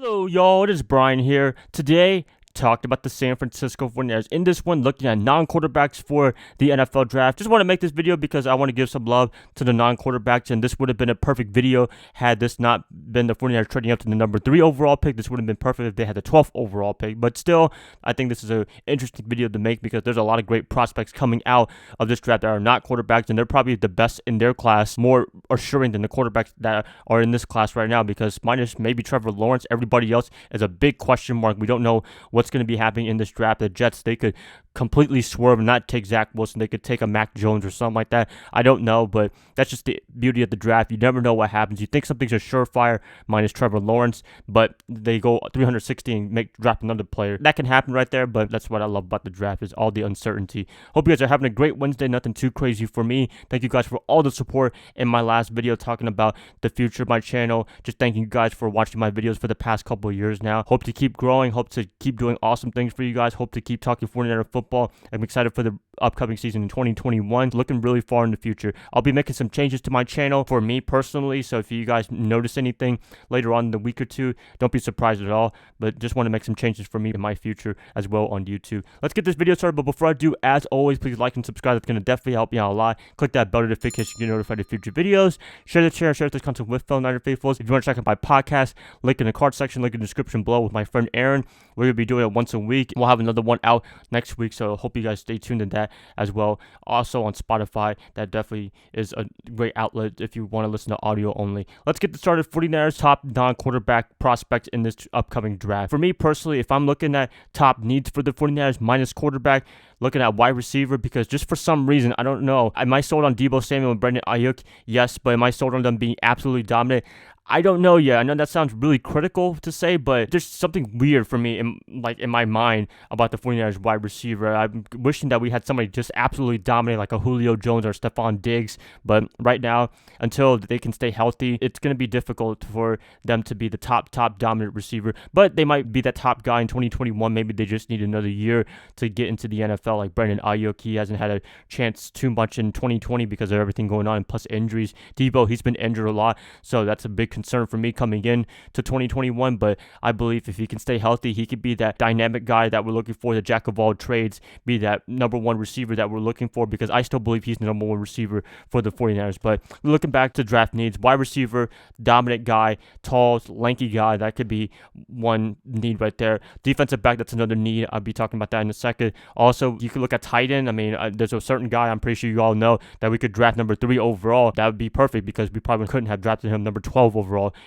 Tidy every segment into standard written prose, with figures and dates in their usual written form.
Hello, y'all. It is Brian here. Today, talked about the San Francisco 49ers. In this one, looking at non-quarterbacks for the NFL draft. Just want to make this video because I want to give some love to the non-quarterbacks, and this would have been a perfect video had this not been the 49ers trading up to the number 3 overall pick. This would have been perfect if they had the 12th overall pick. But still, I think this is an interesting video to make because there's a lot of great prospects coming out of this draft that are not quarterbacks, and they're probably the best in their class, more assuring than the quarterbacks that are in this class right now, because minus maybe Trevor Lawrence, everybody else is a big question mark. We don't know what's going to be happening in this draft. The Jets, they could completely swerve and not take Zach Wilson. They could take a Mac Jones or something like that. I don't know, but that's just the beauty of the draft. You never know what happens. You think something's a surefire minus Trevor Lawrence, but they go 360 and draft another player. That can happen right there, but that's what I love about the draft, is all the uncertainty. Hope you guys are having a great Wednesday. Nothing too crazy for me. Thank you guys for all the support in my last video talking about the future of my channel. Just thanking you guys for watching my videos for the past couple of years now. Hope to keep growing. Hope to keep doing awesome things for you guys. Hope to keep talking 49er football. I'm excited for the upcoming season in 2021. Looking really far in the future. I'll be making some changes to my channel for me personally, so if you guys notice anything later on in the week or two, don't be surprised at all, but just want to make some changes for me in my future as well on YouTube. Let's get this video started, but before I do, as always, please like and subscribe. That's going to definitely help me out a lot. Click that bell notification to get notified of future videos. Share this content with fellow Niner faithfuls. If you want to check out my podcast, link in the card section, link in the description below with my friend Aaron. We're going to be doing it once a week. We'll have another one out next week, so I hope you guys stay tuned in that as well. Also on Spotify, that definitely is a great outlet if you want to listen to audio only. Let's get started. 49ers top non-quarterback prospect in this upcoming draft. For me personally, if I'm looking at top needs for the 49ers minus quarterback, looking at wide receiver, because just for some reason, I don't know, am I sold on Deebo Samuel and Brandon Ayuk? Yes, but am I sold on them being absolutely dominant? I don't know yet. I know that sounds really critical to say, but there's something weird for me in my mind about the 49ers wide receiver. I'm wishing that we had somebody just absolutely dominate like a Julio Jones or Stephon Diggs, but right now, until they can stay healthy, it's going to be difficult for them to be the top dominant receiver, but they might be that top guy in 2021. Maybe they just need another year to get into the NFL, like Brandon Ayuk. He hasn't had a chance too much in 2020 because of everything going on, plus injuries. Deebo, he's been injured a lot, so that's a big concern for me coming in to 2021, but I believe if he can stay healthy, he could be that dynamic guy that we're looking for, the jack of all trades, be that number one receiver that we're looking for, because I still believe he's the number one receiver for the 49ers. But looking back to draft needs, wide receiver, dominant guy, tall, lanky guy, that could be one need right there. Defensive back, that's another need. I'll be talking about that in a second. Also, you could look at tight end. I mean, there's a certain guy, I'm pretty sure you all know, that we could draft number 3 overall. That would be perfect because we probably couldn't have drafted him number 12 overall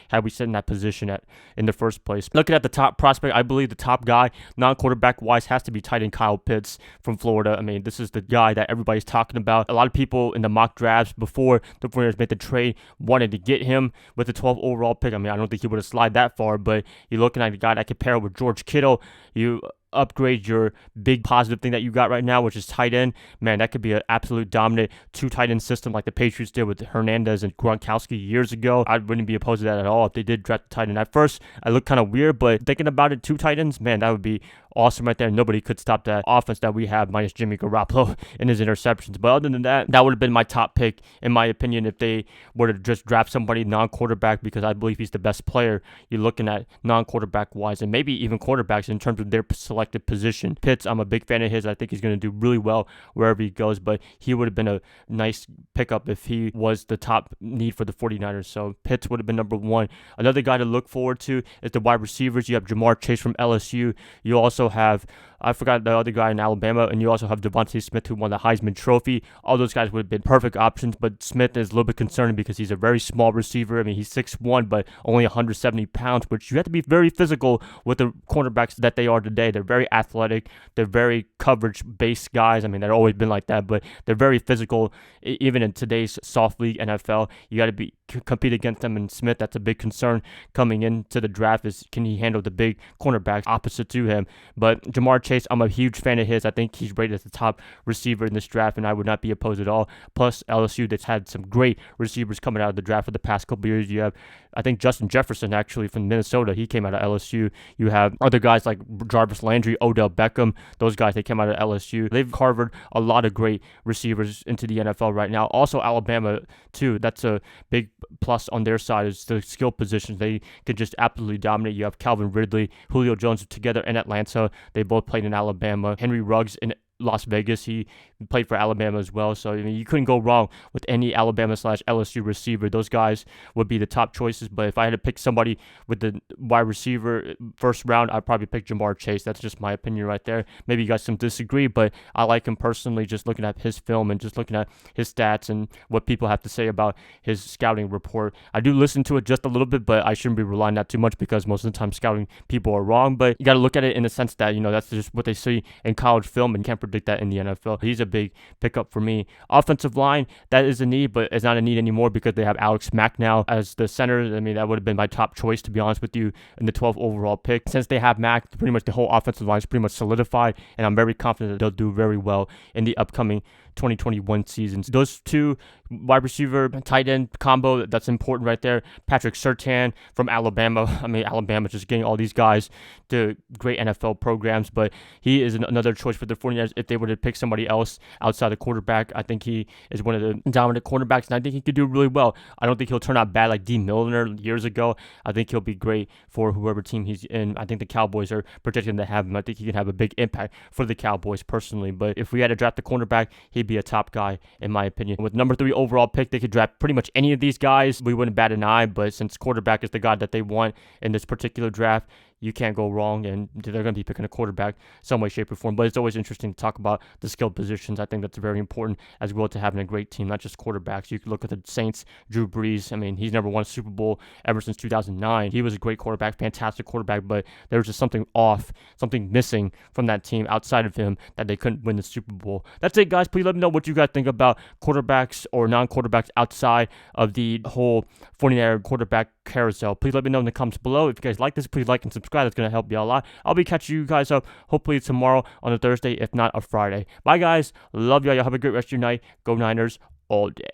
had we sit in that position in the first place. Looking at the top prospect, I believe the top guy, non-quarterback wise, has to be tight end Kyle Pitts from Florida. I mean, this is the guy that everybody's talking about. A lot of people in the mock drafts before the 49ers made the trade wanted to get him with the 12th overall pick. I mean, I don't think he would have slid that far, but you're looking at a guy that could pair with George Kittle. You upgrade your big positive thing that you got right now, which is tight end. Man, that could be an absolute dominant 2 tight end system like the Patriots did with Hernandez and Gronkowski years ago. I wouldn't be opposed to that at all if they did draft the tight end. At first, I looked kind of weird, but thinking about it, 2 tight ends, man, that would be awesome right there. Nobody could stop that offense that we have minus Jimmy Garoppolo and his interceptions. But other than that, that would have been my top pick, in my opinion, if they were to just draft somebody non-quarterback, because I believe he's the best player. You're looking at non-quarterback wise, and maybe even quarterbacks in terms of their selected position. Pitts, I'm a big fan of his. I think he's going to do really well wherever he goes, but he would have been a nice pickup if he was the top need for the 49ers. So Pitts would have been number 1. Another guy to look forward to is the wide receivers. You have JaMarr Chase from LSU. You also have, I forgot the other guy in Alabama, and you also have Devonta Smith, who won the Heisman Trophy. All those guys would have been perfect options, but Smith is a little bit concerning because he's a very small receiver. I mean, he's 6'1", but only 170 pounds, which you have to be very physical with the cornerbacks that they are today. They're very athletic. They're very coverage-based guys. I mean, they've always been like that, but they're very physical. Even in today's soft league NFL, you got to compete against them. And Smith, that's a big concern coming into the draft, is can he handle the big cornerbacks opposite to him. But JaMarr Chase, I'm a huge fan of his. I think he's rated as the top receiver in this draft, and I would not be opposed at all. Plus, LSU that's had some great receivers coming out of the draft for the past couple years. You have, I think, Justin Jefferson, actually, from Minnesota. He came out of LSU. You have other guys like Jarvis Landry, Odell Beckham. Those guys, they came out of LSU. They've harbored a lot of great receivers into the NFL right now. Also, Alabama, too. That's a big plus on their side, is the skill positions. They could just absolutely dominate. You have Calvin Ridley, Julio Jones together in Atlanta. They both played in Alabama. Henry Ruggs in Las Vegas, he played for Alabama as well. So, I mean, you couldn't go wrong with any Alabama/LSU receiver. Those guys would be the top choices. But if I had to pick somebody with the wide receiver first round, I'd probably pick JaMarr Chase. That's just my opinion right there. Maybe you guys can disagree, but I like him personally, just looking at his film and just looking at his stats and what people have to say about his scouting report. I do listen to it just a little bit, but I shouldn't be relying on that too much because most of the time scouting people are wrong. But you got to look at it in the sense that, that's just what they see in college film and can't predict that in the NFL. He's a big pickup for me. Offensive line, that is a need, but it's not a need anymore because they have Alex Mack now as the center. I mean, that would have been my top choice, to be honest with you, in the 12th overall pick. Since they have Mack, pretty much the whole offensive line is pretty much solidified, and I'm very confident that they'll do very well in the upcoming 2021 seasons. Those two wide receiver, tight end combo, that's important right there. Patrick Surtain from Alabama. I mean, Alabama just getting all these guys to great NFL programs, but he is another choice for the 49ers if they were to pick somebody else outside the quarterback. I think he is one of the dominant cornerbacks, and I think he could do really well. I don't think he'll turn out bad like D. Milliner years ago. I think he'll be great for whoever team he's in. I think the Cowboys are projecting to have him. I think he can have a big impact for the Cowboys personally, but if we had to draft the cornerback, he'd be a top guy in my opinion. With number 3 overall pick, they could draft pretty much any of these guys. We wouldn't bat an eye, but since quarterback is the guy that they want in this particular draft, you can't go wrong, and they're going to be picking a quarterback some way, shape, or form. But it's always interesting to talk about the skill positions. I think that's very important as well to having a great team, not just quarterbacks. You can look at the Saints, Drew Brees. I mean, he's never won a Super Bowl ever since 2009. He was a great quarterback, fantastic quarterback, but there was just something off, something missing from that team outside of him that they couldn't win the Super Bowl. That's it, guys. Please let me know what you guys think about quarterbacks or non-quarterbacks outside of the whole 49er quarterback carousel. Please let me know in the comments below. If you guys like this, please like and subscribe. That's going to help you out a lot. I'll be catching you guys up hopefully tomorrow on a Thursday, if not a Friday. Bye, guys. Love y'all. Y'all have a great rest of your night. Go Niners all day.